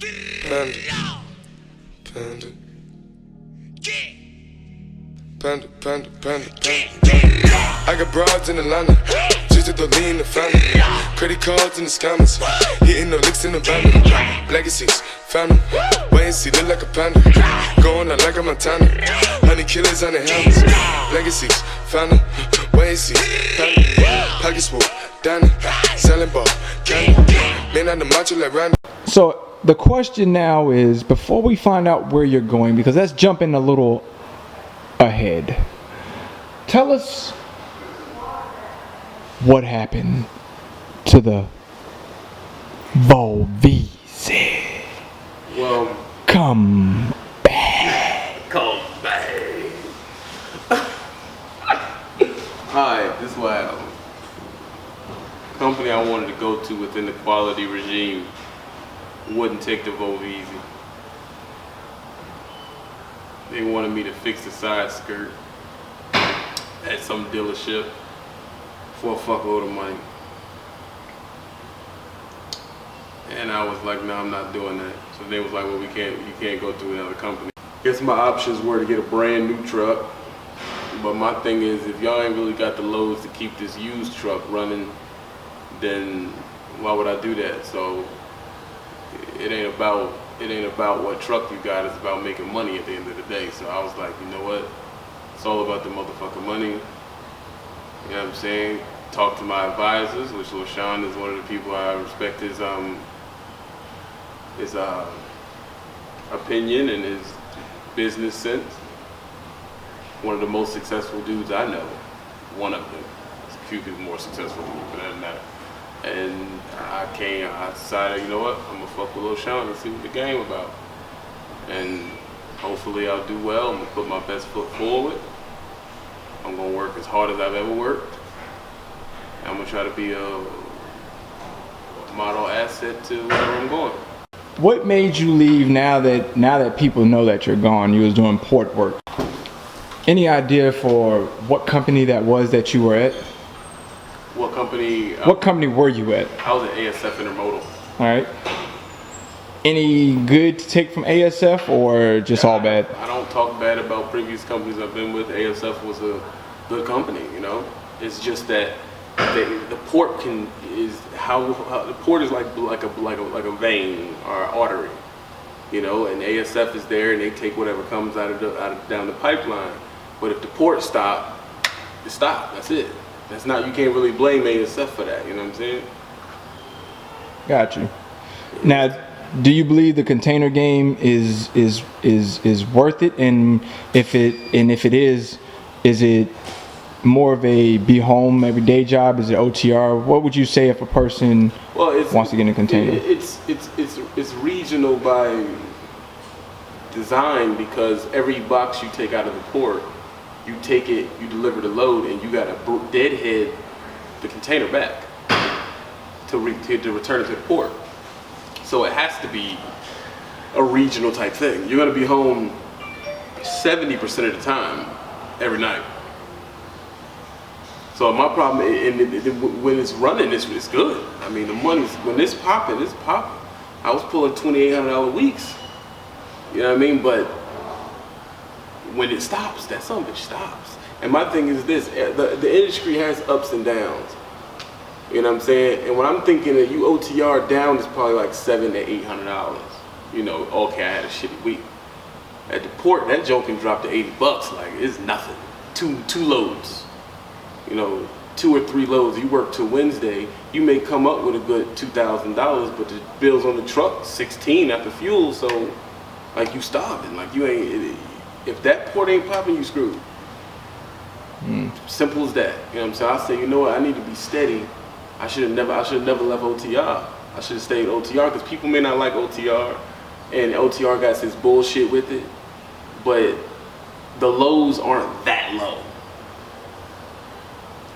Panda, panda, panda, panda. I got broads in Atlanta, just to throw in the family. Credit cards in the scammers, hitting the licks in the van. Legacies, found them, wait and see, look like a panda. Going out like a Montana, honey killers on the helmets. Legacies, found them, wait and see, panda. Pockets full, Danny, selling ball, candy. Man on the macho like Randy. So the question now is, before we find out where you're going, because that's jumping a little ahead, tell us what happened to the Volvisi. Well, come back. Alright, this is what happened. Company I wanted to go to within the quality regime wouldn't take the Volvisi. They wanted me to fix the side skirt at some dealership for a fuckload of money. And I was like, no, I'm not doing that. So they was like, well, you can't go to another company. Guess my options were to get a brand new truck. But my thing is, if y'all ain't really got the loads to keep this used truck running, then why would I do that? So it ain't about what truck you got, it's about making money at the end of the day. So I was like, you know what? It's all about the motherfucking money. You know what I'm saying? Talk to my advisors, which LoShawn is one of the people I respect his opinion and his business sense. One of the most successful dudes I know. One of them. There's a few people more successful than me, but that doesn't matter. And I decided, you know what, I'm gonna fuck with LoShawn and see what the game about. And hopefully I'll do well. I'm gonna put my best foot forward. I'm gonna work as hard as I've ever worked. I'm gonna try to be a model asset to wherever I'm going. What made you leave now that people know that you're gone? You was doing port work. Any idea for what company that was that you were at? What company? What company were you at? I was at ASF Intermodal. All right. Any good to take from ASF or just all bad? I don't talk bad about previous companies I've been with. ASF was a good company, you know. It's just that the port the port is like a vein or artery, you know. And ASF is there, and they take whatever comes out of down the pipeline. But if the port stop, it stopped. That's it. That's not, you can't really blame ASF for that, you know what I'm saying? Got you. Now, do you believe the container game is worth it? And if it is it more of a be home every day job? Is it OTR? What would you say if a person wants to get in a container? It's regional by design, because every box you take out of the port, you take it, you deliver the load, and you got to deadhead the container back to return it to the port. So it has to be a regional type thing. You're going to be home 70% of the time every night. So my problem, when it's running, it's good. I mean, the money's, when it's popping, it's popping. I was pulling $2,800 weeks. You know what I mean? But when it stops, that son of a bitch stops. And my thing is this, the industry has ups and downs. You know what I'm saying? And when I'm thinking that you OTR down is probably like $700 to $800. You know, okay, I had a shitty week. At the port, that joke can drop to $80. Like, it's nothing. Two loads. You know, 2 or 3 loads. You work till Wednesday, you may come up with a good $2,000, but the bills on the truck, $16 after fuel, so like you starving. Like you ain't, if that port ain't popping, you screwed. Simple as that. You know what I'm saying? I say, you know what, I need to be steady. I should have never left OTR. I should have stayed OTR, because people may not like OTR, and OTR got this bullshit with it, but the lows aren't that low.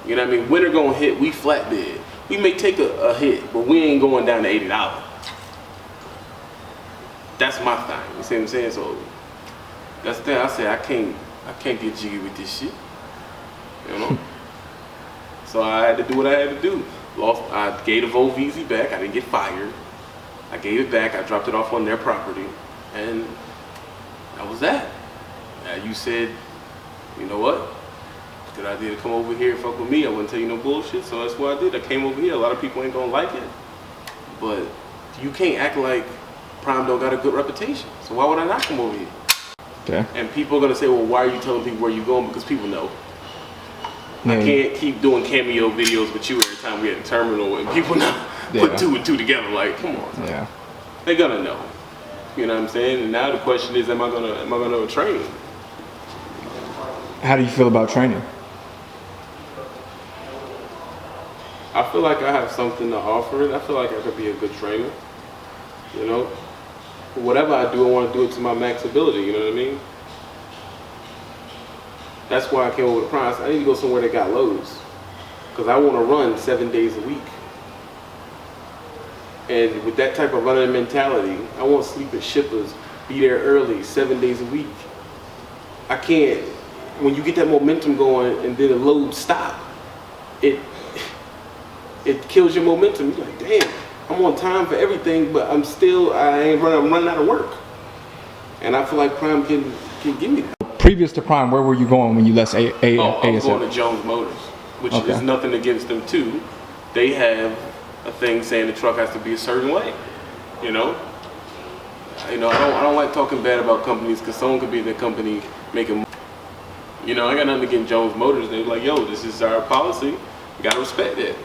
You know what I mean? Winter gonna hit, we flatbed. We may take a hit, but we ain't going down to $80. That's my thing. You see what I'm saying? So that's the thing. I say I can't get jiggy with this shit. You know? So I had to do what I had to do. I gave the Volvisi back. I didn't get fired. I gave it back. I dropped it off on their property, and that was that. You said, you know what? Good idea to come over here and fuck with me. I wouldn't tell you no bullshit, so that's what I did. I came over here. A lot of people ain't gonna like it, but you can't act like Prime don't got a good reputation. So why would I not come over here? Okay. And people are gonna say, well, why are you telling people where you going? Because people know. I can't keep doing cameo videos with you every time we at the terminal and people not put two and two together. Like, come on. Yeah. They're gonna know. You know what I'm saying? And now the question is, am I gonna train? How do you feel about training? I feel like I have something to offer. I feel like I could be a good trainer. You know, whatever I do, I want to do it to my max ability. You know what I mean? That's why I came over to Prime. I need to go somewhere that got loads, because I want to run 7 days a week. And with that type of running mentality, I want to sleep at shippers, be there early, 7 days a week. I can't. When you get that momentum going and then the loads stop, it kills your momentum. You're like, damn, I'm on time for everything, but I'm running out of work. And I feel like Prime can give me that. Previous to Prime, where were you going when you left ASF? I was going to Jones Motors, which is nothing against them too. They have a thing saying the truck has to be a certain way. You know, I don't like talking bad about companies, because someone could be in the company making. You know, I got nothing against Jones Motors. They're like, yo, this is our policy. You gotta respect it.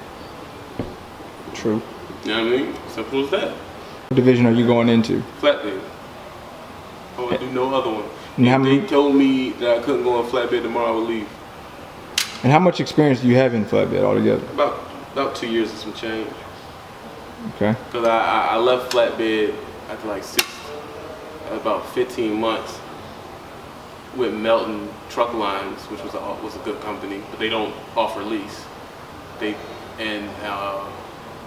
True. You know what I mean? Simple as that. What division are you going into? Flatbed. I would do no other one. And If they told me that I couldn't go on flatbed tomorrow, I would leave. And how much experience do you have in flatbed altogether? About 2 years and some change. Okay. Because I left flatbed after like about 15 months with Melton Truck Lines, which was a good company, but they don't offer lease.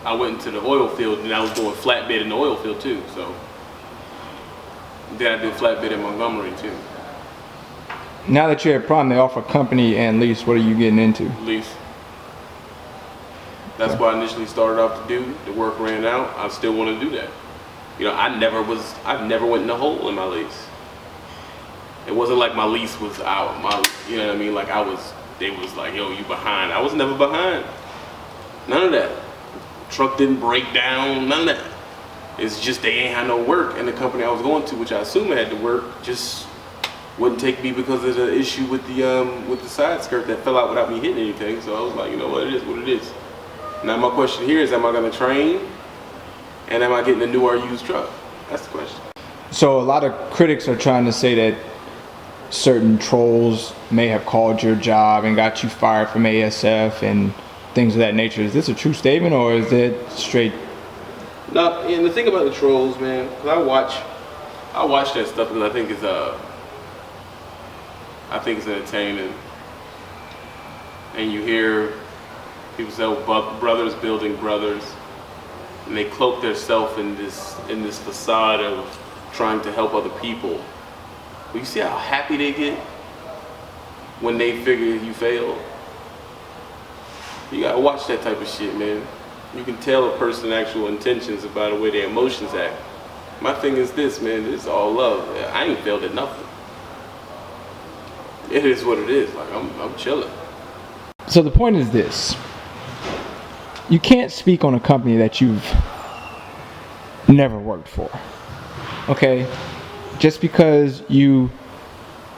I went into the oil field, and I was doing flatbed in the oil field too. So then I did flatbed in Montgomery too. Now that you're at Prime, they offer company and lease. What are you getting into? Lease. That's what I initially started off to do. The work ran out. I still want to do that. You know, I never went in a hole in my lease. It wasn't like my lease was out. You know what I mean? Like they was like, yo, you behind. I was never behind. None of that. Truck didn't break down. None of that. It's just they ain't had no work, and the company I was going to, which I assume had to work, just wouldn't take me because of the issue with the side skirt that fell out without me hitting anything. So I was like, you know what, it is what it is. Now my question here is, am I going to train, and am I getting a new or used truck? That's the question. So a lot of critics are trying to say that certain trolls may have called your job and got you fired from ASF and things of that nature. Is this a true statement, or is it straight? No, and the thing about the trolls, man, because I watch that stuff because I think it's entertaining. And you hear people say, oh, brothers building brothers, and they cloak themselves in this facade of trying to help other people. But you see how happy they get when they figure you failed? You gotta watch that type of shit, man. You can tell a person's actual intentions by the way their emotions act. My thing is this, man, this is all love. I ain't failed at nothing. It is what it is. Like, I'm chilling. So the point is this. You can't speak on a company that you've never worked for. Okay? Just because you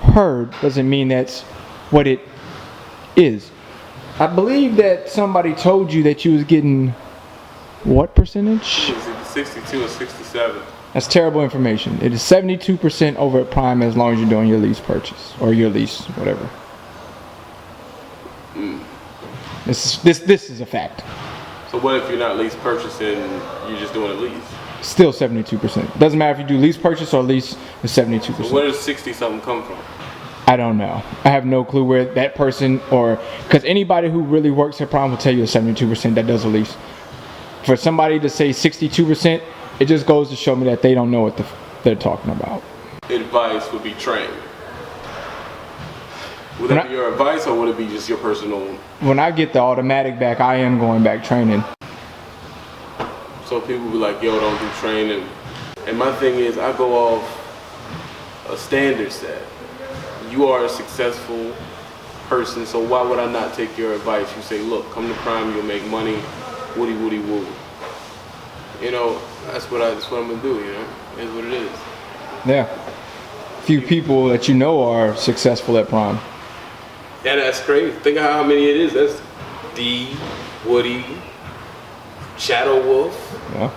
heard doesn't mean that's what it is. I believe that somebody told you that you was getting what percentage? Is it 62 or 67? That's terrible information. It is 72% over at Prime as long as you're doing your lease purchase or your lease, whatever. This is a fact. So what if you're not lease purchasing, you're just doing a lease? Still 72%. Doesn't matter if you do lease purchase or lease, it's 72%. So where does 60-something come from? I don't know. I have no clue where that person, or because anybody who really works at Prime will tell you it's 72% that does a lease. For somebody to say 62%, it just goes to show me that they don't know what they're talking about. Advice would be train. Would that be your advice, or would it be just your personal? When I get the automatic back, I am going back training. So people be like, yo, don't do training. And my thing is, I go off a standard set. You are a successful person, so why would I not take your advice? You say, look, come to Prime, you'll make money, woody woody woo. You know, that's what I'm gonna do, you know? It's what it is. Yeah. Few people that you know are successful at Prime. Yeah, that's crazy. Think of how many it is. That's D, Woody, Shadow Wolf. Yeah.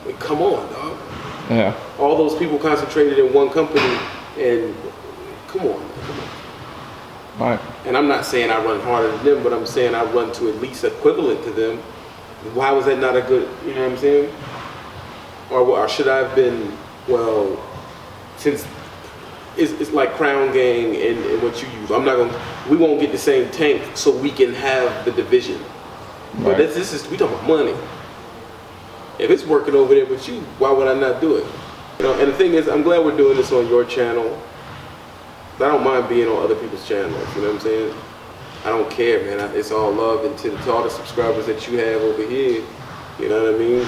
I mean, come on, dog. Yeah. All those people concentrated in one company, and come on, man, come on. Right. And I'm not saying I run harder than them, but I'm saying I run to at least equivalent to them. Why was that not a good, you know what I'm saying? Or should I have been, well, since it's like Crown Gang and what you use, we won't get the same tank so we can have the division. Right. But this is, we talking about money. If it's working over there with you, why would I not do it? You know, and the thing is, I'm glad we're doing this on your channel. I don't mind being on other people's channels, you know what I'm saying? I don't care, man. It's all love, and to all the subscribers that you have over here, you know what I mean?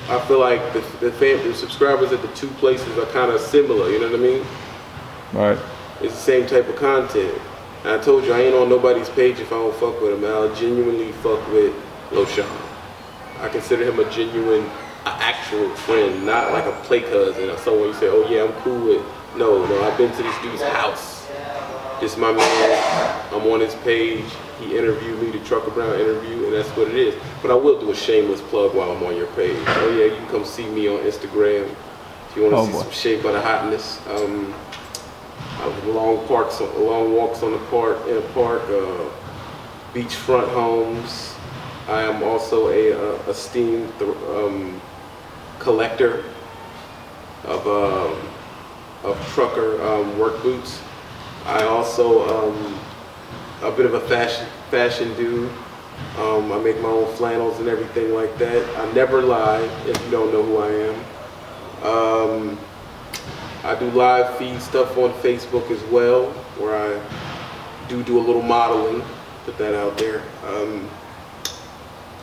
I feel like the subscribers at the two places are kind of similar, you know what I mean? Right. It's the same type of content. And I told you, I ain't on nobody's page if I don't fuck with him. I'll genuinely fuck with LoShawn. I consider him a genuine, actual friend, not like a play cousin or someone you say, oh yeah, I'm cool with. No, I've been to this dude's house. This is my man. I'm on his page. He interviewed me, the Trucker Brown interview, and that's what it is. But I will do a shameless plug while I'm on your page. Oh yeah, you can come see me on Instagram if you want to see some Shea Butter hotness. Long walks on the park, in a park, beachfront homes. I am also a esteemed collector of trucker work boots. I also a bit of a fashion dude. I make my own flannels and everything like that. I never lie if you don't know who I am. I do live feed stuff on Facebook as well, where I do a little modeling. Put that out there.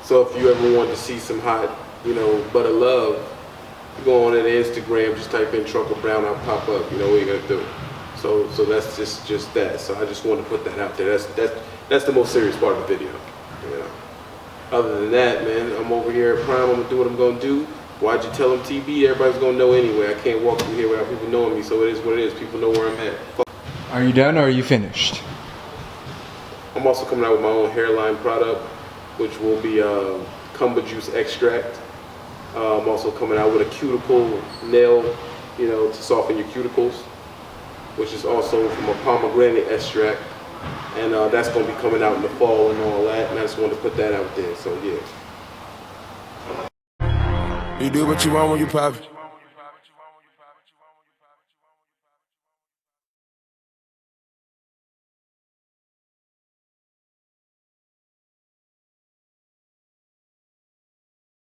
So if you ever want to see some hot, butter love, you go on Instagram, just type in Trucker Brown, I'll pop up. You know what you're gonna do. So that's just that. So I just want to put that out there. That's the most serious part of the video. Other than that, man, I'm over here at Prime. I'm gonna do what I'm gonna do. Why'd you tell them TV? Everybody's gonna know anyway. I can't walk through here without people knowing me. So it is what it is. People know where I'm at. Are you done or are you finished? I'm also coming out with my own hairline product, which will be Cumber Juice extract. I'm also coming out with a cuticle nail, to soften your cuticles, which is also from a pomegranate extract. And that's going to be coming out in the fall and all that. And I just wanted to put that out there. So, yeah. You do what you want when you pop it.